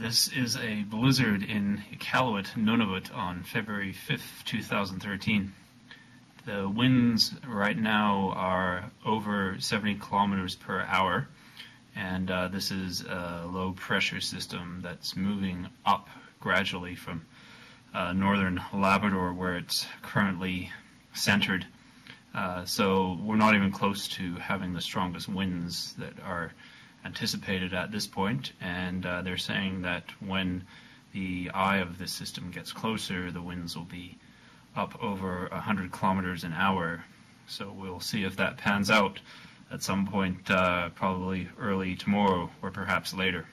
This is a blizzard in Iqaluit, Nunavut on February 5th, 2013. The winds right now are over 70 kilometers per hour, and this is a low pressure system that's moving up gradually from northern Labrador, where it's currently centered. So we're not even close to having the strongest winds that are anticipated at this point, and they're saying that when the eye of this system gets closer, the winds will be up over 100 kilometers an hour. So we'll see if that pans out at some point, probably early tomorrow or perhaps later.